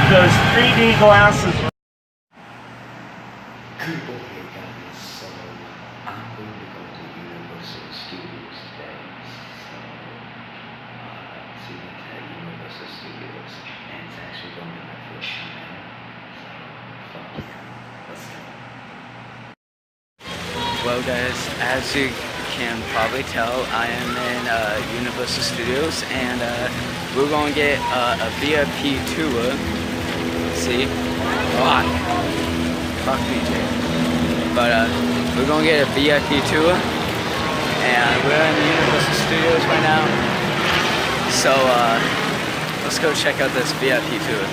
those 3D glasses. Good morning, guys. So I'm going to go to Universal Studios today. So it's at Universal Studios, and it's actually going to be my first time there. So fuck yeah, let's go. Well, guys, as you can probably tell, I am in Universal Studios, and we're going to get a VIP tour. See? Oh, fuck me, Jay. But we're going to get a VIP tour, and we're in the Universal Studios right now. So let's go check out this VIP tour.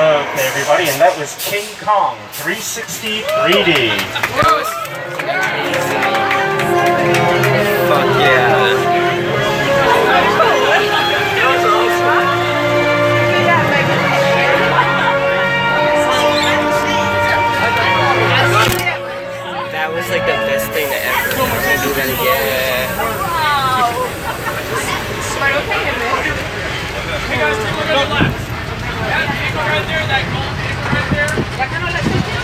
Okay, everybody, and that was King Kong 360 3D. Fuck yeah. That was like the best thing to ever. I'm gonna do that again. Hey guys, take a look at the left. That anchor right there, that gold anchor right there,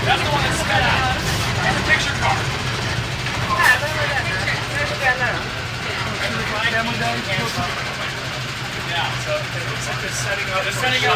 that's the one that's sped out. That's a picture card. Yeah, so it looks like they're setting up. They're setting up.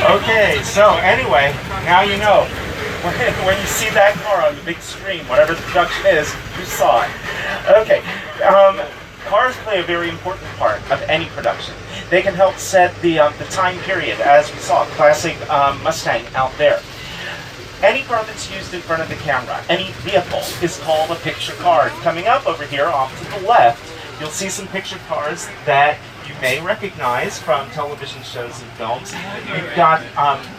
Okay, so anyway, now you know. When you see that car on the big screen, whatever the production is, you saw it. Okay, cars play a very important part of any production. They can help set the time period, as we saw, classic Mustang out there. Any car that's used in front of the camera, any vehicle, is called a picture card. Coming up over here off to the left, you'll see some picture cards that you may recognize from television shows and films. We've got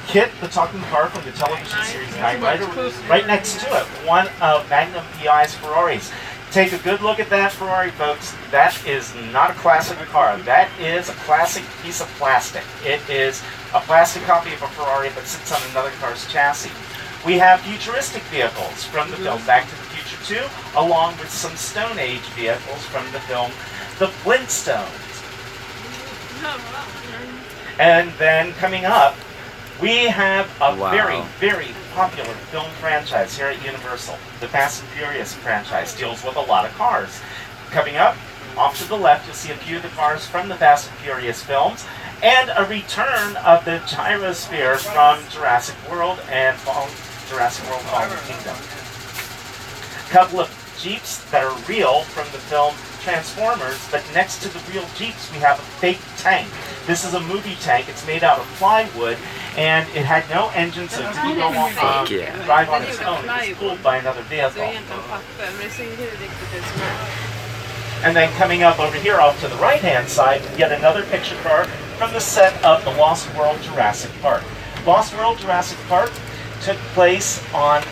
Kit, the talking car from the television series Knight Rider, right next to it, one of Magnum PI's Ferraris. Take a good look at that Ferrari, folks. That is not a classic car. That is a classic piece of plastic. It is a plastic copy of a Ferrari that sits on another car's chassis. We have futuristic vehicles from the film Back to the Future 2, along with some Stone Age vehicles from the film The Flintstones. And then coming up, We have a Wow. very, very popular film franchise here at Universal. The Fast and Furious franchise deals with a lot of cars. Coming up, off to the left, you'll see a few of the cars from the Fast and Furious films, and a return of the gyrosphere from Jurassic World and Jurassic World Fallen Kingdom. A couple of Jeeps that are real from the film Transformers, but next to the real Jeeps we have a fake tank. This is a movie tank. It's made out of plywood, and it had no engine, so it didn't go on, Yeah. drive on its own. It was pulled by another Så vehicle. egentligen papper, men det ser inte riktigt ut som det. And then coming up over here off to the right-hand side, yet another picture car from the set of the Lost World Jurassic Park. Lost World Jurassic Park took place on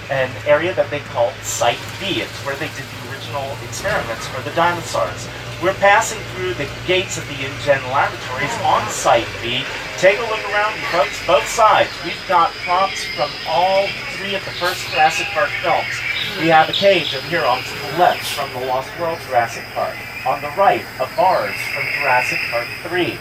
an area that they called Site B. It's where they did the original experiments for the dinosaurs. We're passing through the gates of the InGen laboratories on Site B. Take a look around, you folks, both sides. We've got props from all three of the first Jurassic Park films. We have a cage over here on to the left from the Lost World Jurassic Park. On the right, a barge from Jurassic Park 3.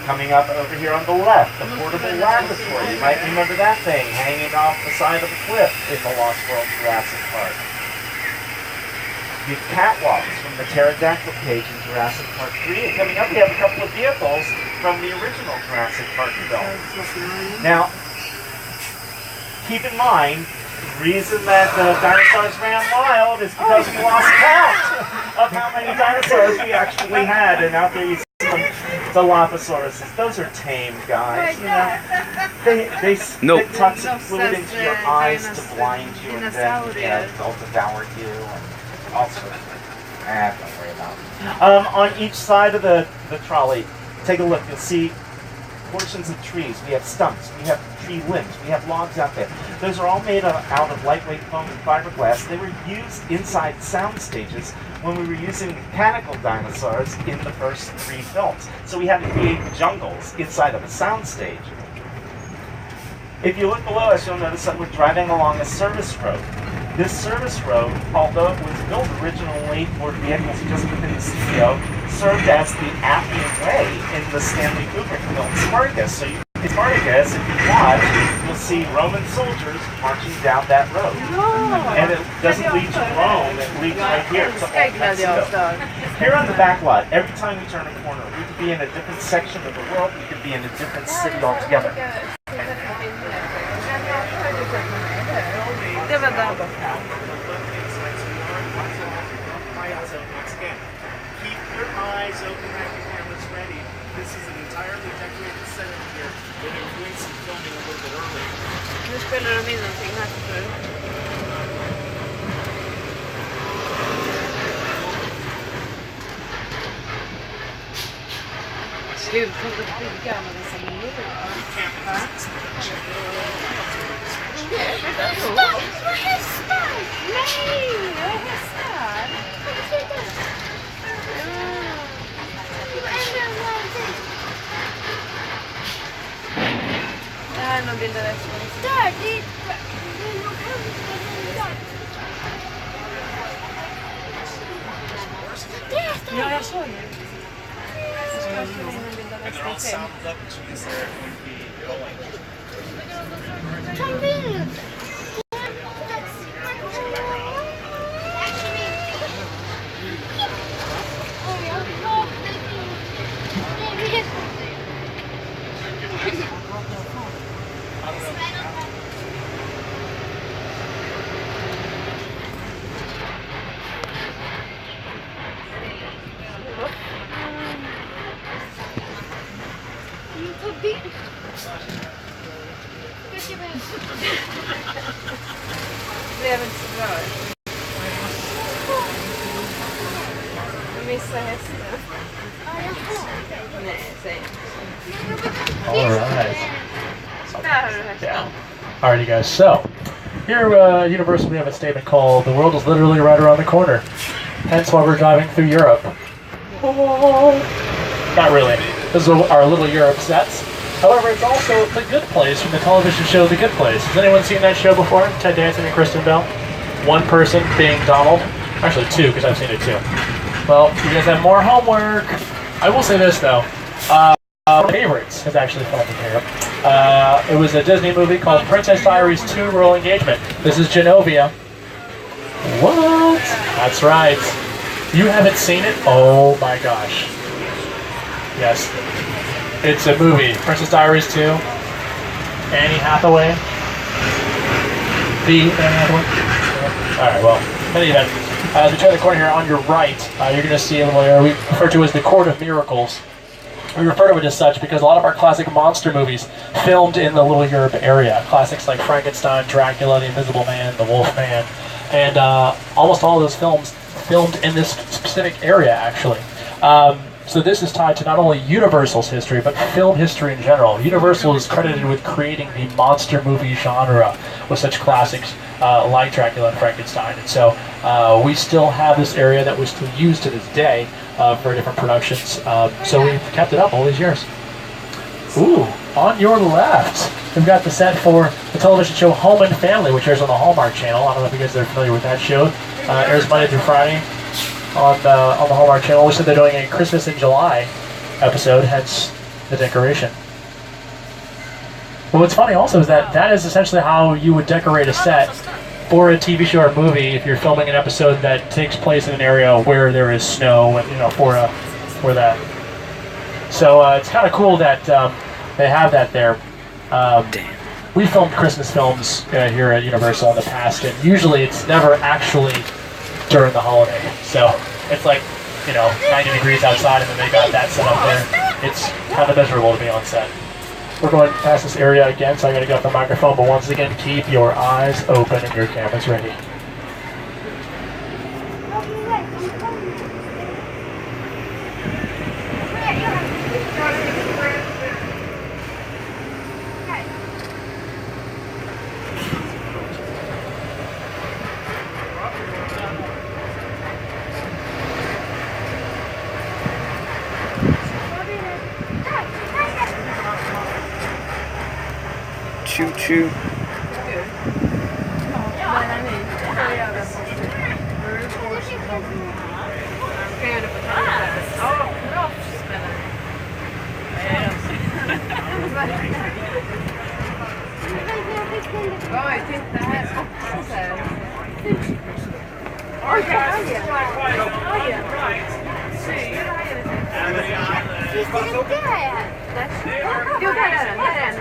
Coming up over here on the left, the portable laboratory. You might remember that thing hanging off the side of the cliff in the Lost World Jurassic Park. The catwalks from the pterodactyl cage in Jurassic Park 3. And coming up, we have a couple of vehicles from the original Jurassic Park film. Now, keep in mind, the reason that the dinosaurs ran wild is because we lost count of how many dinosaurs we actually had. And out there you see them, the Dilophosaurus. Those are tame guys, you know. They Nope. spit toxic fluid into your eyes to blind you, and then they'll devour you and all sorts of things. Don't worry about it. On each side of the trolley, take a look. You'll see portions of trees. We have stumps. We have tree limbs. We have logs out there. Those are all made out of lightweight foam and fiberglass. They were used inside sound stages when we were using mechanical dinosaurs in the first three films. So we had to create jungles inside of a sound stage. If you look below us, you'll notice that we're driving along a service road. This service road, although it was built originally for vehicles just within the studio, served as the Appian Way in the Stanley Kubrick film Spartacus. So in Spartacus, if you watch, you'll see Roman soldiers marching down that road. And it doesn't lead to Rome, it leads right here to Old Mexico. Here on the back lot, every time we turn a corner, we could be in a different section of the world, we could be in a different city altogether. Det var där borta. Keep your eyes open, have your cameras ready. This is an entirely decorated setup here. We're doing some filming a little bit earlier. Nu spelar de in någonting här för. Slutet att bygga med dessa miljoner. Vad hästar! Nej, vad hästar! Det här är någon bild av det. Där, det är nog hundar. Ja, jag såg det. Jag ska spela in en bild av SVT. Ta en bild! Ta bild! Det blev inte så bra. Jag missade hästen. Nej, säg inte. All right. Där har du hästen. Alrighty, guys. So, here at Universal, we have a statement called "The world is literally right around the corner." Hence why we're driving through Europe. Not really. This is our little Europe sets. However, it's also The Good Place from the television show The Good Place. Has anyone seen that show before? Ted Danson and Kristen Bell? One person being Donald. Actually, two, because I've seen it too. Well, you guys have more homework. I will say this, though. Favorites has actually filmed in here. It was a Disney movie called Princess Diaries 2 Royal Engagement. This is Genovia. What? That's right. You haven't seen it? Oh my gosh. Yes. It's a movie. Princess Diaries 2. Annie Hathaway. The Annie Hathaway? Alright, well, in any event, as we turn the corner here on your right, you're going to see a little area we refer to as the Court of Miracles. We refer to it as such because a lot of our classic monster movies filmed in the Little Europe area. Classics like Frankenstein, Dracula, The Invisible Man, The Wolf Man, and almost all of those films filmed in this specific area, actually. So this is tied to not only Universal's history, but film history in general. Universal is credited with creating the monster movie genre with such classics like Dracula and Frankenstein. And so we still have this area that we still use to this day for different productions. So we've kept it up all these years. Ooh, on your left, we've got the set for the television show Home and Family, which airs on the Hallmark Channel. I don't know if you guys are familiar with that show. Airs Monday through Friday on the Hallmark Channel. We said they're doing a Christmas in July episode, hence the decoration. Well, what's funny also is that is essentially how you would decorate a set for a TV show or movie if you're filming an episode that takes place in an area where there is snow, and for that. So it's kind of cool that they have that there. We filmed Christmas films here at Universal in the past, and usually it's never actually during the holiday. So it's like 90 degrees outside, and then they got that set up there. It's kind of miserable to be on set. We're going past this area again, so I got to get off the microphone, but once again, keep your eyes open and your cameras ready. Choo choo. Oj, titta här också. Oj, Visst är det inte här? Jo, där är den. Där är den.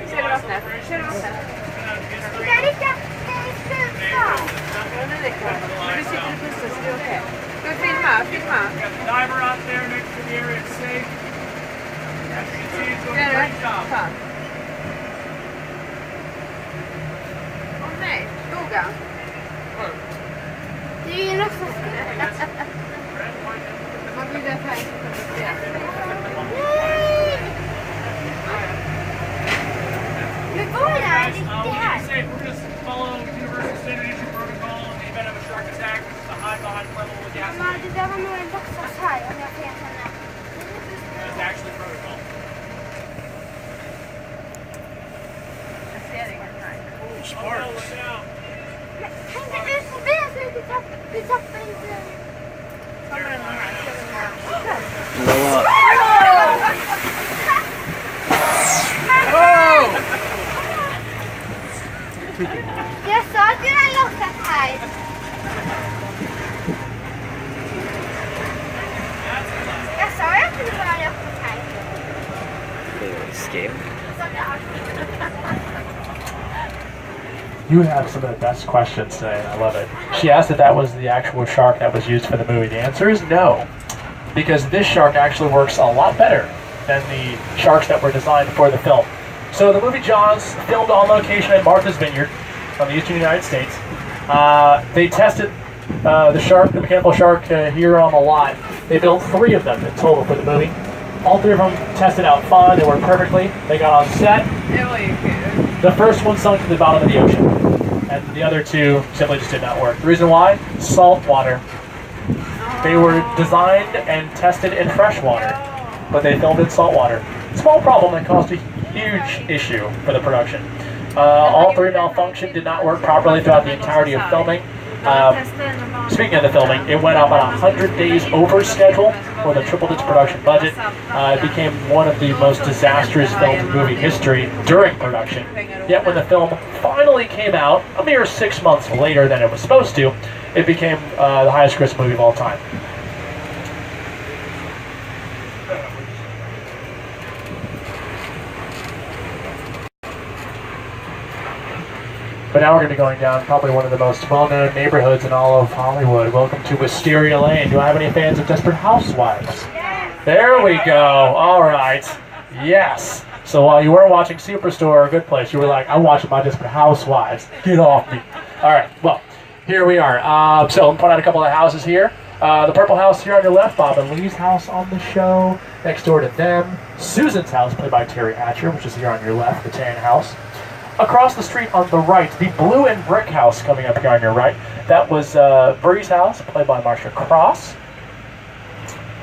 Ser du vattnet? Ser du vattnet? Ska det inte sluta? Ja, nu räcker det. Du sitter i bussen så det är okej. Ska vi filma? Diver out there next to the area, it's safe. As you can see, it's doing a Där är great det. job. Fan. Åh nej, dog han? Det är ju nästan Man vill att han inte kommer att se. Men vad är det här? We'll keep it safe. We'll just follow Universal Standard Issue Protocol in the event of a shark attack. This is a high level with gas. Mamma, det där var nog en dagsas här om jag får erkänna. It's actually protocol. Jag ser inget här. Sparks. Look out. Men tänk ut på bilen så du tappar inte. Kommer den här? Blow up. Jag sa att du hade lockat här. Jag sa att du var lockat här. Very scary. You have some of the best questions today, and I love it. She asked if that was the actual shark that was used for the movie. The answer is no, because this shark actually works a lot better than the sharks that were designed for the film. So the movie Jaws, filmed on location at Martha's Vineyard on the eastern United States. They tested the mechanical shark here on the lot. They built 3 of them in total for the movie. All 3 of them tested out fine. They worked perfectly. They got on set. Det var ju kul. The first one sunk to the bottom of the ocean, and the other 2 simply just did not work. The reason why? Salt water. They were designed and tested in fresh water, but they filmed in salt water. Small problem that caused a huge issue for the production. All 3 malfunctioned, did not work properly throughout the entirety of filming. Speaking of the filming, it went up on 100 days over schedule with a triple-digit production budget. It became one of the most disastrous films in movie history during production. Yet when the film finally came out, a mere 6 months later than it was supposed to, it became the highest grossing movie of all time. But now we're going to be going down probably one of the most well-known neighborhoods in all of Hollywood. Welcome to Wisteria Lane. Do I have any fans of Desperate Housewives? There we go. All right. Yes. So while you were watching Superstore or Good Place, you were like, I'm watching my Desperate Housewives. Get off me. All right. Well, here we are. So I'll point out a couple of houses here. The purple house here on your left, Bob and Lee's house on the show. Next door to them, Susan's house, played by Terry Hatcher, which is here on your left, the tan house. Across the street on the right, the blue and brick house coming up here on your right. That was Bree's house, played by Marsha Cross.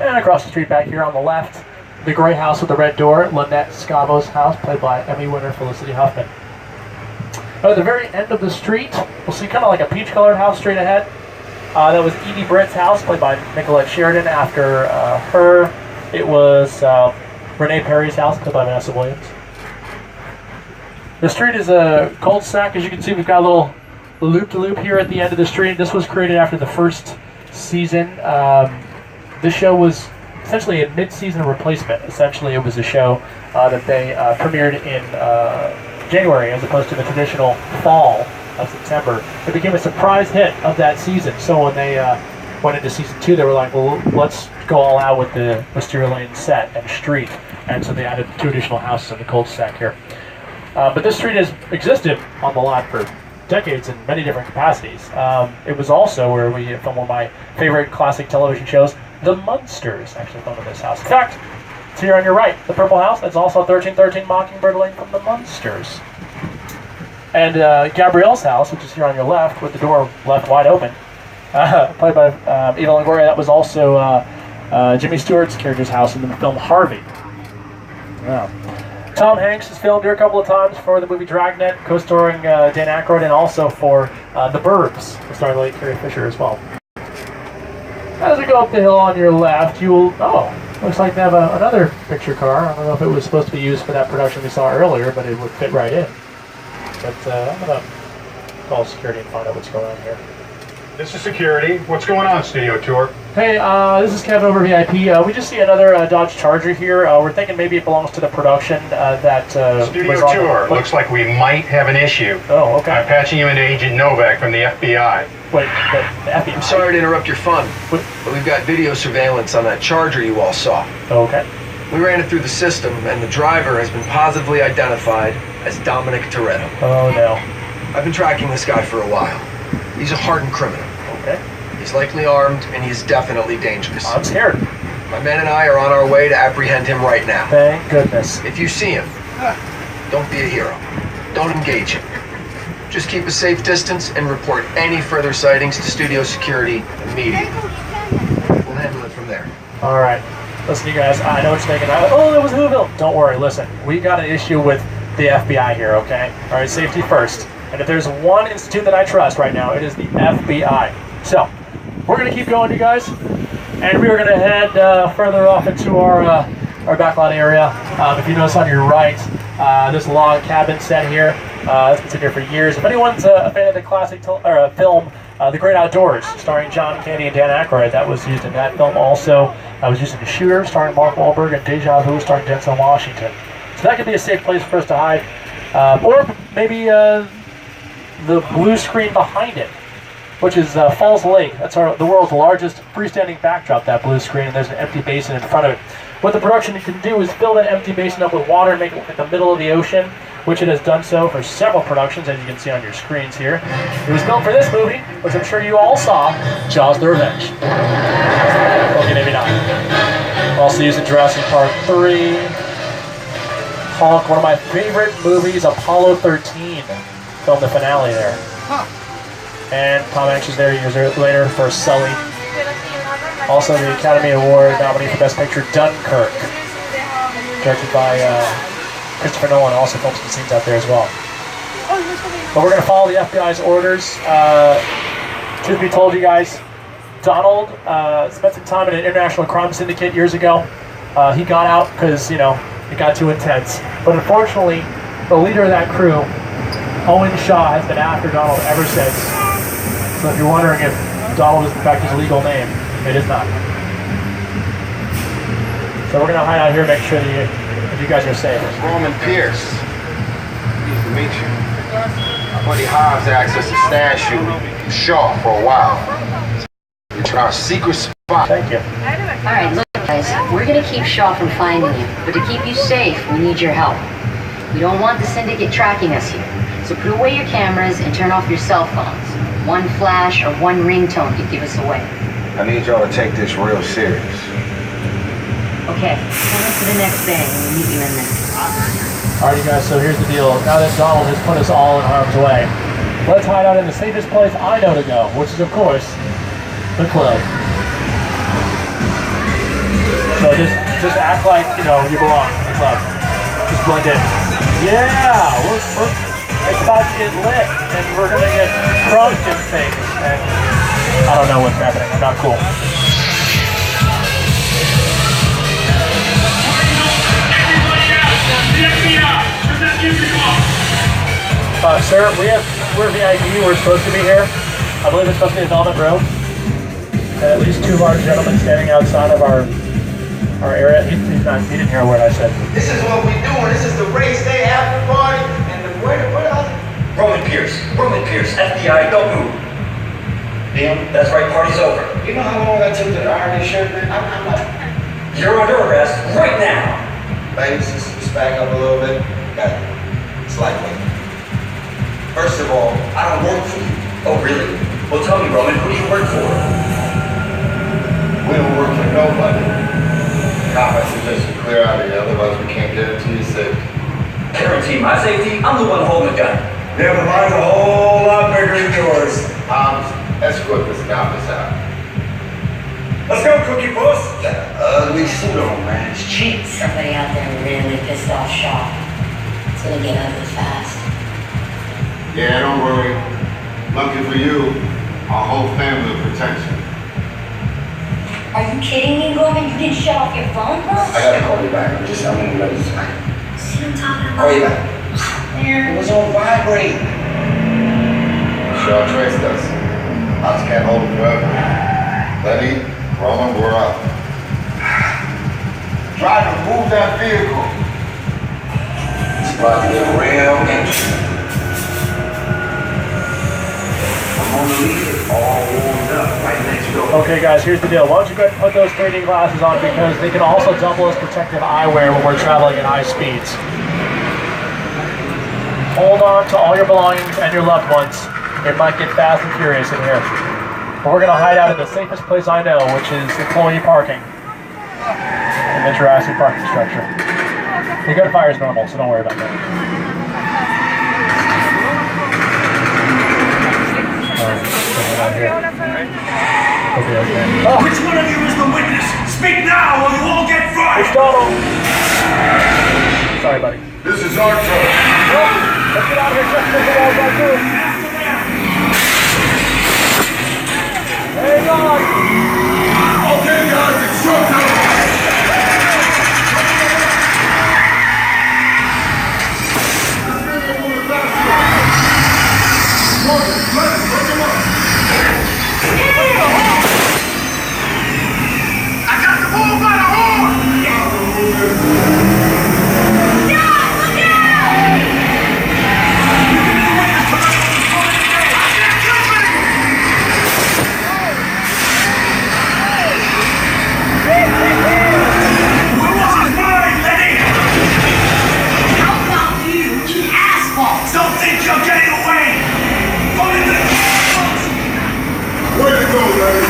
And across the street back here on the left, the gray house with the red door, Lynette Scavo's house, played by Emmy winner Felicity Huffman. At the very end of the street, we'll see kind of like a peach-colored house straight ahead. That was Edie Britt's house, played by Nicolette Sheridan. After her, it was Renee Perry's house, played by Vanessa Williams. The street is a cul-de-sac. As you can see, we've got a little loop-to-loop here at the end of the street. This was created after the first season. This show was essentially a mid-season replacement. Essentially, it was a show that they premiered in January as opposed to the traditional fall of September. It became a surprise hit of that season. So when they went into season 2, they were like, well, let's go all out with the Wisteria Lane set and street. And so they added 2 additional houses in the cul-de-sac here. But this street has existed on the lot for decades in many different capacities. It was also where we filmed one of my favorite classic television shows, The Munsters, actually filmed in this house. In fact, it's here on your right, the purple house. That's also 1313 Mockingbird Lane from The Munsters. And Gabrielle's house, which is here on your left, with the door left wide open, played by Eva Longoria. That was also Jimmy Stewart's character's house in the film Harvey. Wow. Tom Hanks has filmed here a couple of times for the movie Dragnet, co-starring Dan Aykroyd, and also for The Burbs, starring the late Carrie Fisher as well. As we go up the hill on your left, you will... Oh, looks like they have another picture car. I don't know if it was supposed to be used for that production we saw earlier, but it would fit right in. But I'm going to call security and find out what's going on here. This is security. What's going on, Studio Tour? Hey, this is Kevin over VIP. We just see another Dodge Charger here. We're thinking maybe it belongs to the production that Studio was on Tour. Looks like we might have an issue. Oh, okay. I'm patching you into Agent Novak from the FBI. Wait, the FBI? I'm sorry to interrupt your fun, What? but we've got video surveillance on that Charger you all saw. Okay. We ran it through the system, and the driver has been positively identified as Dominic Toretto. Oh, no. I've been tracking this guy for a while. He's a hardened criminal. Okay. He's likely armed, and he is definitely dangerous. I'm scared. My men and I are on our way to apprehend him right now. Thank goodness. If you see him, don't be a hero. Don't engage him. Just keep a safe distance and report any further sightings to studio security immediately. We'll handle it from there. All right. Listen, you guys, I know what you're thinking. Oh, it was Whoville. Don't worry. Listen, we got an issue with the FBI here, okay? All right, safety first. And if there's one institute that I trust right now, it is the FBI. So, we're going to keep going, you guys. And we are going to head further off into our backlot area. If you notice on your right, this log cabin set here. It's been sitting here for years. If anyone's a fan of the classic film, The Great Outdoors, starring John Candy and Dan Aykroyd, that was used in that film also. I was used in The Shooter, starring Mark Wahlberg, and Deja Vu, starring Denzel Washington. So that could be a safe place for us to hide. Or maybe the blue screen behind it, which is Falls Lake. That's the world's largest freestanding backdrop, that blue screen, and there's an empty basin in front of it. What the production can do is fill that empty basin up with water and make it look like the middle of the ocean, which it has done so for several productions, as you can see on your screens here. It was built for this movie, which I'm sure you all saw, Jaws: The Revenge. Okay, maybe not. Also used in Jurassic Park 3, Hulk, one of my favorite movies, Apollo 13, filmed the finale there. And Tom Hanks is there years later for Sully. Also the Academy Award nominee for Best Picture, Dunkirk, directed by Christopher Nolan, also filmed some scenes out there as well. But we're going to follow the FBI's orders. Truth be told, you guys, Donald spent some time in an international crime syndicate years ago. He got out because, you know, it got too intense. But unfortunately, the leader of that crew, Owen Shaw, has been after Donald ever since. So if you're wondering if Donald is in fact his legal name, it is not. So we're going to hide out here and make sure that you guys are safe. Roman Pierce. Pleased to meet you. My buddy Hobbs asked us to stash you Shaw for a while. It's our secret spot. Thank you. Alright, look guys, we're gonna keep Shaw from finding you, but to keep you safe, we need your help. We don't want the syndicate tracking us here, so put away your cameras and turn off your cell phones. One flash or one ringtone could give us away. I need y'all to take this real serious. Okay, come up to the next bay and we'll meet you in there. Alright you guys, so here's the deal. Now that Donald has put us all in harm's way, let's hide out in the safest place I know to go, which is of course, the club. So just act like, you know, you belong in the club. Just blend in. Yeah, we're about to get lit, and we're gonna get drunk and things, and I don't know what's happening. I'm not cool. Sir, we're VIP. We're supposed to be here. I believe it's supposed to be a velvet rope. And at least two large gentlemen standing outside of our area. He didn't hear what I said. This is what we doing. This is the race day after party. And what else? Roman Pierce, FBI, don't move. Liam, that's right, party's over. You know how long I took to iron this shirt, man? I'm like... You're under arrest right now. Ladies, just back up a little bit. Got it. It's lightweight. First of all, I don't work for you. Oh, really? Well, tell me, Roman, who do you work for? We don't work for nobody. Cop, I suggest you clear out of here, otherwise we can't guarantee your safety. Guarantee my safety? I'm the one holding the gun. Yeah, but mine's a whole lot bigger than yours. Escort this novice out. Let's go, Cookie Puss. That ugly suit on, man. It's cheap. Somebody out there really pissed off Shaw. It's gonna get ugly fast. Yeah, don't worry. Lucky for you, our whole family will protect you. Are you kidding me, Gorman? You didn't shut off your phone, bro? I gotta call you back. I'm in the middle. See what I'm talking about? Call you back. There. It was on vibrate. Shaw traced us. Ops can't hold it forever. Letty, Roman, we're up. Driver, move that vehicle. It's about to get real interesting. I'm gonna leave it all warmed up right next door. Okay guys, here's the deal. Why don't you go ahead and put those 3D glasses on because they can also double as protective eyewear when we're traveling at high speeds. Hold on to all your belongings and your loved ones. It might get fast and furious in here. But we're gonna hide out in the safest place I know, which is employee parking in the Jurassic parking structure. The gunfire is normal, so don't worry about that. Oh. Which one of you is the witness? Speak now or you all get fired! It's Donald! Sorry, buddy. This is our turn. Let's get out of here just as the walls are through. Hang on! Okay, guys, it's showtime! I got the bull by the horn! Don't think you're getting away! Way to go, lady!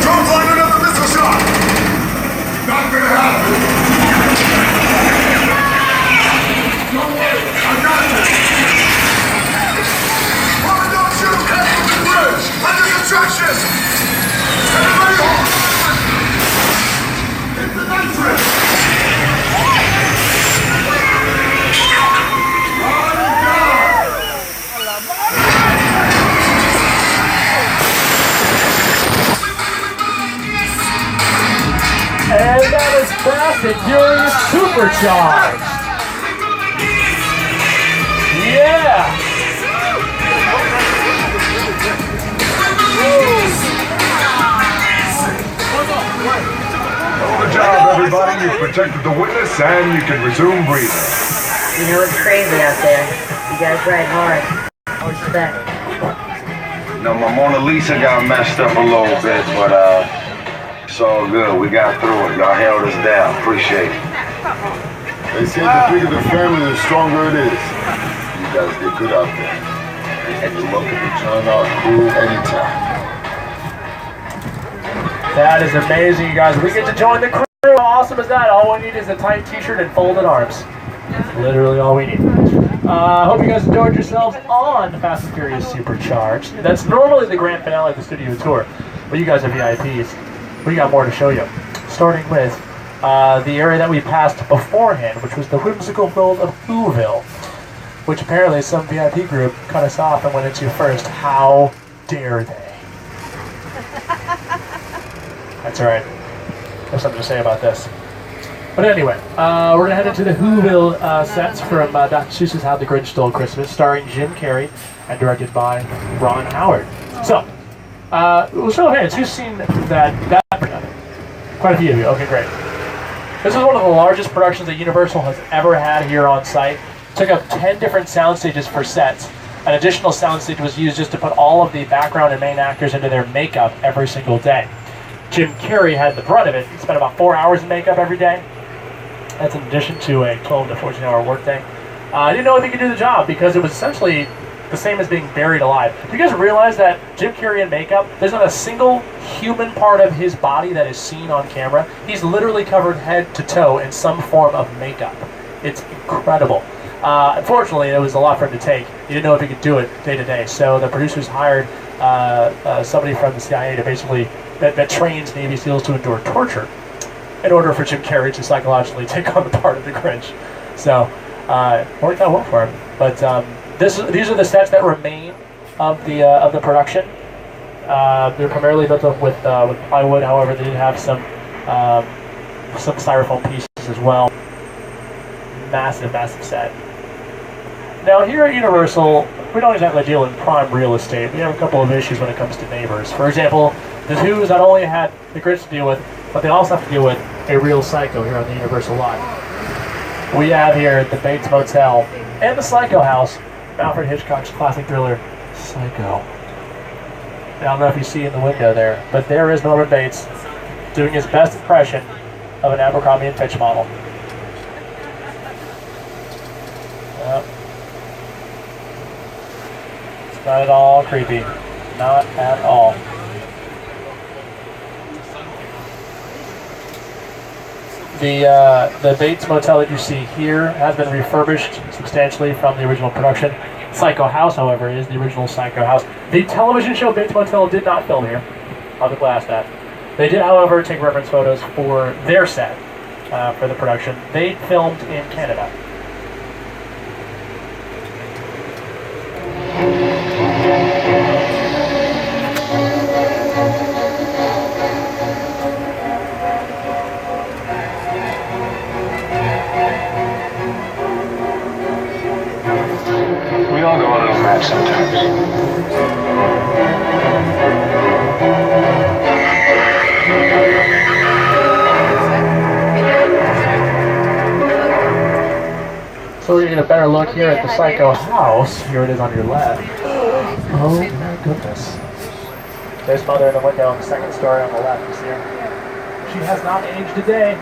Don't find another missile shot! Not gonna happen! Don't worry, I got this! Woman, don't shoot! Head from the bridge! Under construction! Everybody hold on! It's the nitrate! Run, God! Furious Supercharged. Yeah. Good job, everybody. You protected the witness and you can resume breathing. You know it's crazy out there. You guys ride hard. Respect. No, my Mona Lisa got messed up a little bit, but it's all good. We got through it. Y'all held us down. Appreciate it. They say the bigger the family, the stronger it is. You guys did good out there. And you're welcome to join our crew anytime. That is amazing, you guys. We get to join the crew. How awesome is that? All we need is a tight t-shirt and folded arms. That's literally all we need. Hope you guys enjoyed yourselves on Fast and Furious Supercharged. That's normally the grand finale of the studio tour, but you guys are VIPs. We got more to show you. Starting with the area that we passed beforehand, which was the whimsical world of Whoville, which apparently some VIP group cut us off and went into first. How dare they? That's alright. There's something to say about this. But anyway, we're going to head into the Whoville sets from Dr. Seuss's How the Grinch Stole Christmas, starring Jim Carrey and directed by Ron Howard. So, we'll show of hands. Who's seen that production? Quite a few of you. Okay, great. This is one of the largest productions that Universal has ever had here on site. It took up 10 different sound stages for sets. An additional sound stage was used just to put all of the background and main actors into their makeup every single day. Jim Carrey had the brunt of it. He spent about 4 hours in makeup every day. That's in addition to a 12 to 14 hour workday. I didn't know if he could do the job because it was essentially the same as being buried alive. Do you guys realize that Jim Carrey in makeup, there's not a single human part of his body that is seen on camera? He's literally covered head to toe in some form of makeup. It's incredible. Unfortunately, it was a lot for him to take. He didn't know if he could do it day to day. So the producers hired somebody from the CIA to basically that trains Navy SEALs to endure torture in order for Jim Carrey to psychologically take on the part of the Grinch. So worked out well for him. But these are the sets that remain of the production. They're primarily built up with plywood. However, they did have some styrofoam pieces as well. Massive, massive set. Now here at Universal, we don't exactly deal in prime real estate. We have a couple of issues when it comes to neighbors. For example, the Who's not only had the Grinch to deal with, but they also have to deal with a real psycho here on the Universal lot. We have here the Bates Motel and the Psycho House, Alfred Hitchcock's classic thriller, Psycho. I don't know if you see in the window there, but there is Norman Bates doing his best impression of an Abercrombie & Fitch model. Yep. It's not at all creepy. Not at all. The Bates Motel that you see here has been refurbished substantially from the original production. Psycho House, however, is the original Psycho House. The television show Bates Motel did not film here. I'll be glad that. They did, however, take reference photos for their set for the production. They filmed in Canada. We all go a little mad sometimes. So we're going to get a better look here at the Psycho House. Here it is on your left. Oh my goodness. There's Mother in the window on the second story on the left. You see her? She has not aged a day.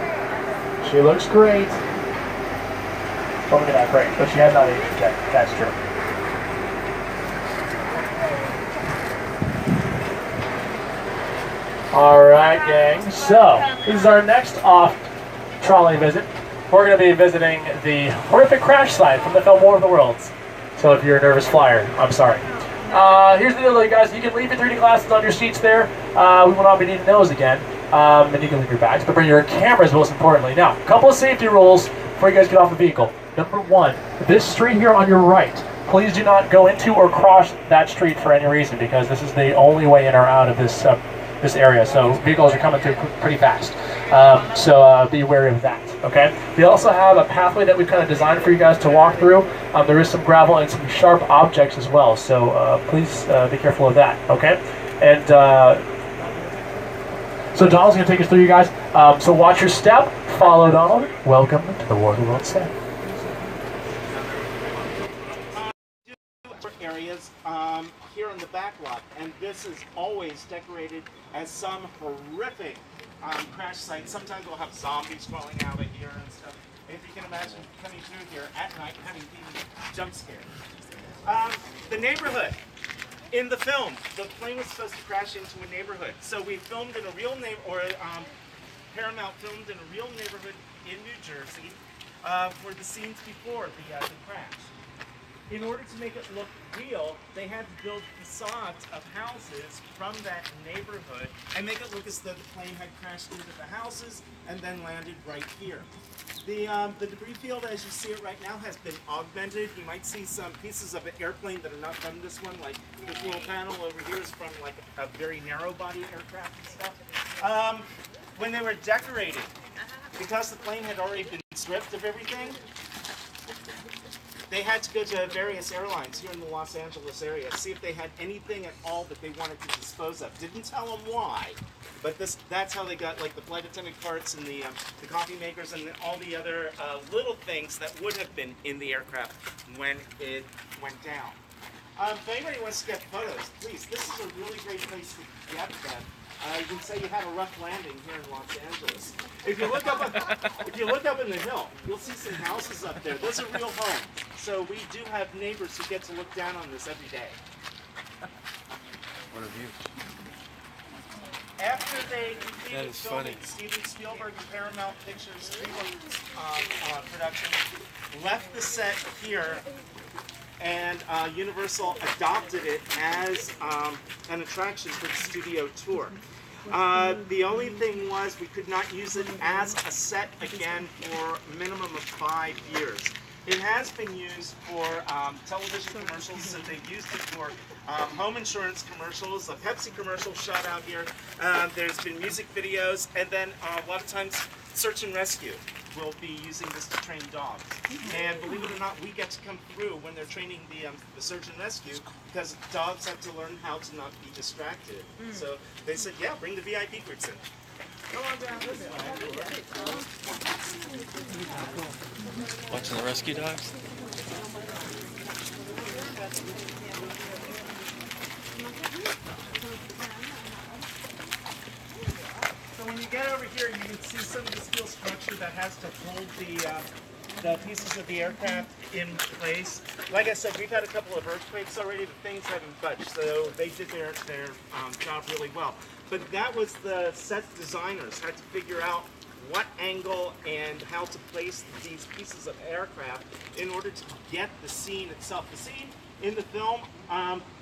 She looks great. Well, maybe not great, but she has not aged a day. That's true. Alright, gang. So, this is our next off-trolley visit. We're going to be visiting the horrific crash site from the film War of the Worlds. So if you're a nervous flyer, I'm sorry. Here's the deal, guys. You can leave your 3D glasses on your seats there. We will not be needing those again. And you can leave your bags, but bring your cameras most importantly. Now, a couple of safety rules before you guys get off the vehicle. Number one, this street here on your right, please do not go into or cross that street for any reason, because this is the only way in or out of this this area, so vehicles are coming through pretty fast. So be wary of that, okay? We also have a pathway that we've kind of designed for you guys to walk through. There is some gravel and some sharp objects as well, so please be careful of that, okay? And so Donald's going to take us through, you guys. So watch your step, follow Donald. Welcome to the War of the Worlds set. Areas here in the back lot, and this is always decorated as some horrific crash site. Sometimes we'll have zombies crawling out of here and stuff. If you can imagine coming through here at night having been jump scared. The neighborhood. In the film, the plane was supposed to crash into a neighborhood. So we filmed in a real Paramount filmed in a real neighborhood in New Jersey for the scenes before the crash. In order to make it look real, they had to build facades of houses from that neighborhood and make it look as though the plane had crashed into the houses and then landed right here. The debris field, as you see it right now, has been augmented. You might see some pieces of an airplane that are not from this one, like this little panel over here is from like a very narrow body aircraft and stuff. When they were decorating, because the plane had already been stripped of everything, they had to go to various airlines here in the Los Angeles area, see if they had anything at all that they wanted to dispose of. Didn't tell them why, but that's how they got like the flight attendant carts and the coffee makers and all the other little things that would have been in the aircraft when it went down. If anybody wants to get photos, please, this is a really great place to get them. You can say you had a rough landing here in Los Angeles. If you look up in the hill, you'll see some houses up there. Those are real homes. So we do have neighbors who get to look down on this every day. What a view. After they completed filming Steven Spielberg and Paramount Pictures DreamWorks production, left the set here, and Universal adopted it as an attraction for the studio tour. The only thing was we could not use it as a set again for a minimum of 5 years. It has been used for television commercials, so they've used it for home insurance commercials, a Pepsi commercial shot out here. There's been music videos, and then a lot of times search and rescue will be using this to train dogs. And believe it or not, we get to come through when they're training the search and rescue, because dogs have to learn how to not be distracted. So they said, yeah, bring the VIP groups in. Go on down this way. Watching the rescue dogs? So when you get over here, you can see some of the steel structure that has to hold the pieces of the aircraft in place. Like I said, we've had a couple of earthquakes already, but things haven't budged, so they did their job really well. But that was the set designers had to figure out what angle and how to place these pieces of aircraft in order to get the scene itself. The scene in the film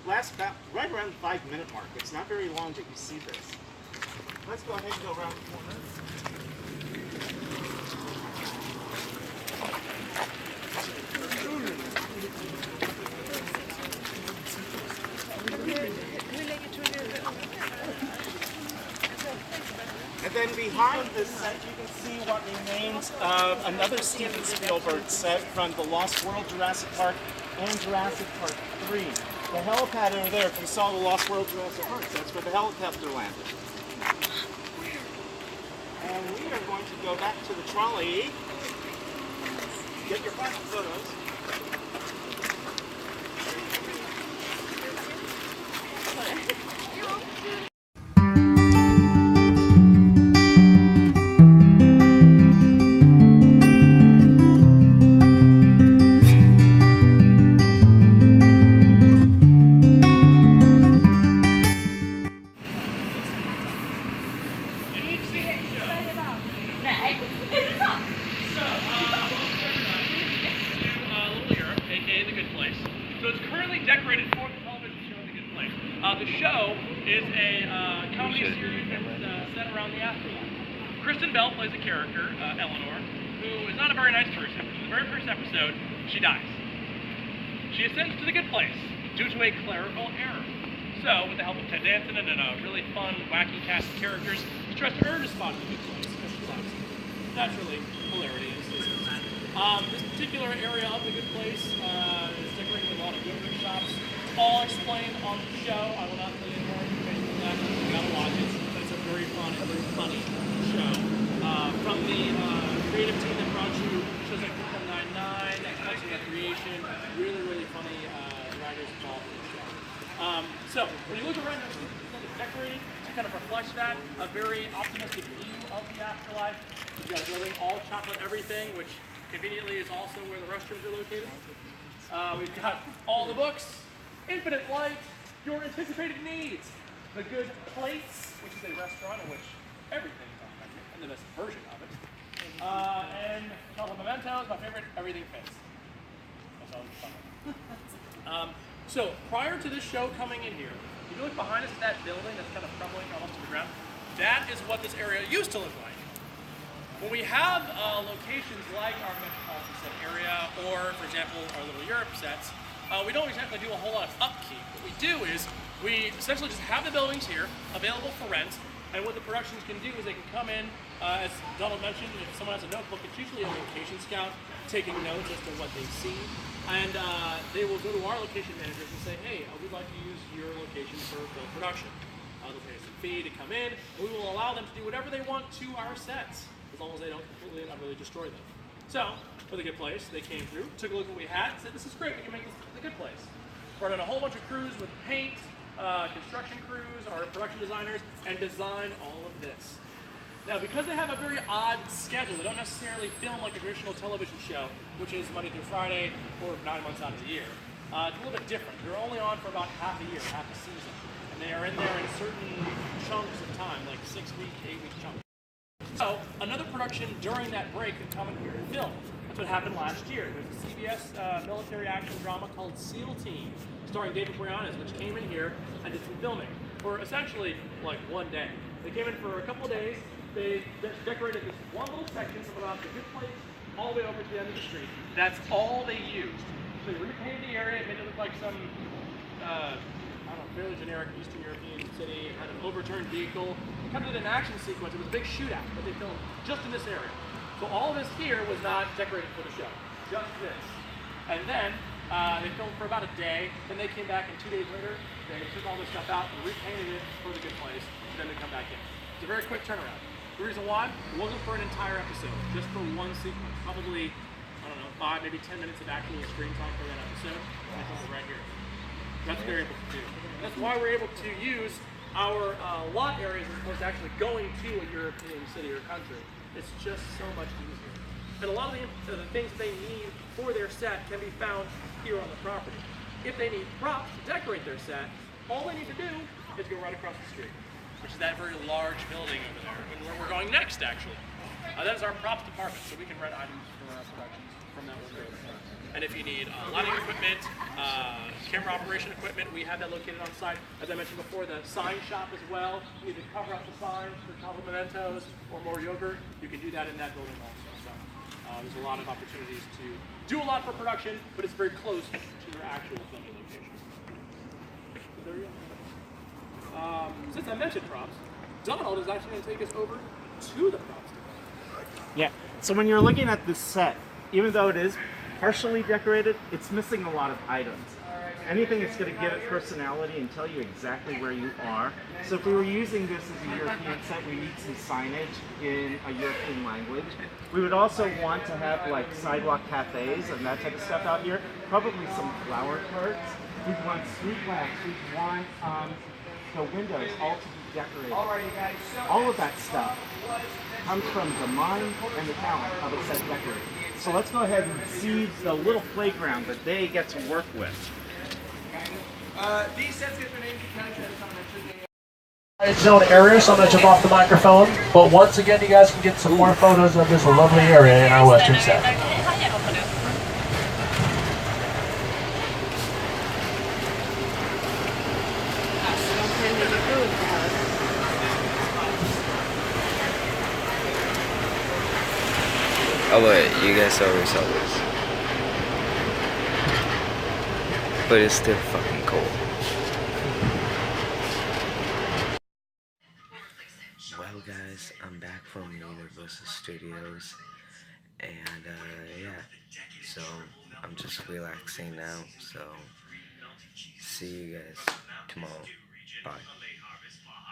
lasts about right around the 5-minute mark. It's not very long that you see this. Let's go ahead and go around the corner. And then behind this set, you can see what remains of another Steven Spielberg set from The Lost World, Jurassic Park, and Jurassic Park 3. The helipad over there, if you saw The Lost World, Jurassic Park, that's where the helicopter landed. And we are going to go back to the trolley, get your final photos. The show is a comedy series that's set around the afterlife. Kristen Bell plays a character, Eleanor, who is not a very nice person. In the very first episode, she dies. She ascends to the good place due to a clerical error. So, with the help of Ted Danson and a really fun, wacky cast of characters, he tries to earn a spot in the good place, because he likes it. Naturally, hilarity is this particular area of the good place is decorated with a lot of woodwork shops. All explained on the show. I will not tell you more information than that. You gotta watch it, but it's a very fun and very funny show. From the creative team that brought you shows like Brooklyn Nine-Nine, Parks and Recreation, really funny writers involved in the show. So, when you look around, it's decorated to kind of reflect that, a very optimistic view of the afterlife. You've got a building, all chocolate everything, which conveniently is also where the restrooms are located. We've got all the books, Infinite Light, Your Anticipated Needs, The Good Place, which is a restaurant in which everything's on menu, and the best version of it. And Chocolate Mementos, my favorite, Everything Fits. That's always fun. So, prior to this show coming in here, if you look behind us at that building that's kind of crumbling almost to the ground, that is what this area used to look like. When we have locations like our Metropolitan Set area, or for example, our Little Europe sets, we don't exactly do a whole lot of upkeep. What we do is, we essentially just have the buildings here, available for rent, and what the productions can do is they can come in, as Donald mentioned, if someone has a notebook, it's usually a location scout taking notes as to what they see, and they will go to our location managers and say, hey, we'd like to use your location for film production. They'll pay us a fee to come in, and we will allow them to do whatever they want to our sets, as long as they don't completely and utterly destroy them. So, for The Good Place, they came through, took a look at what we had, and said, this is great, we can make this The Good Place. Brought in a whole bunch of crews with paint, construction crews, our production designers, and design all of this. Now, because they have a very odd schedule, they don't necessarily film like a traditional television show, which is Monday through Friday, or 9 months out of the year. It's a little bit different. They're only on for about half a year, half a season. And they are in there in certain chunks of time, like 6-week, 8-week chunks. So, another production during that break could come in here and film. That's what happened last year. There's a CBS military action drama called SEAL Team, starring David Boreanaz, which came in here and did some filming for essentially like one day. They came in for a couple of days. They decorated this one little section from about the Good Place all the way over to the end of the street. That's all they used. So they repainted the area, made it look like some, I don't know, fairly generic Eastern European city, had an overturned vehicle. Kind of did an action sequence. It was a big shootout that they filmed just in this area. So all of this here was not decorated for the show, just this. And then they filmed for about a day. Then they came back, and 2 days later, they took all this stuff out and repainted it for The Good Place. And then they come back in. It's a very quick turnaround. The reason why? It wasn't for an entire episode, just for one sequence. Probably, I don't know, 5, maybe 10 minutes of actual screen time for that episode. And I filmed it right here. That's what they're able to do. That's why we're able to use our lot areas as opposed to actually going to a European city or country. It's just so much easier. And a lot of the things they need for their set can be found here on the property. If they need props to decorate their set, all they need to do is go right across the street, which is that very large building over there, and where we're going next, actually. That is our props department, so we can rent items for our productions from that window. And if you need lighting equipment, camera operation equipment, we have that located on site. As I mentioned before, the sign shop as well. You need to cover up the signs for Chocolate Mementos or more yogurt. You can do that in that building also. So there's a lot of opportunities to do a lot for production, but it's very close to your actual filming location. So there you go. Since I mentioned props, Donald is actually going to take us over to the props department. Yeah, so when you're looking at this set, even though it is partially decorated, it's missing a lot of items. Anything that's going to give it personality and tell you exactly where you are. So if we were using this as a European set, we need some signage in a European language. We would also want to have like sidewalk cafes and that type of stuff out here. Probably some flower carts. We'd want street lamps. We'd want the windows all to be decorated. All of that stuff comes from the mind and the talent of a set decorator. So let's go ahead and see the little playground that they get to work with. These sets get their names because, as I mentioned, Zone area, so I'm going to jump off the microphone. But once again, you guys can get some more photos of this lovely area in our western set. Oh wait, you guys already saw this. But it's still fucking cold. Studios, and yeah, so I'm just relaxing now, so see you guys tomorrow. Bye.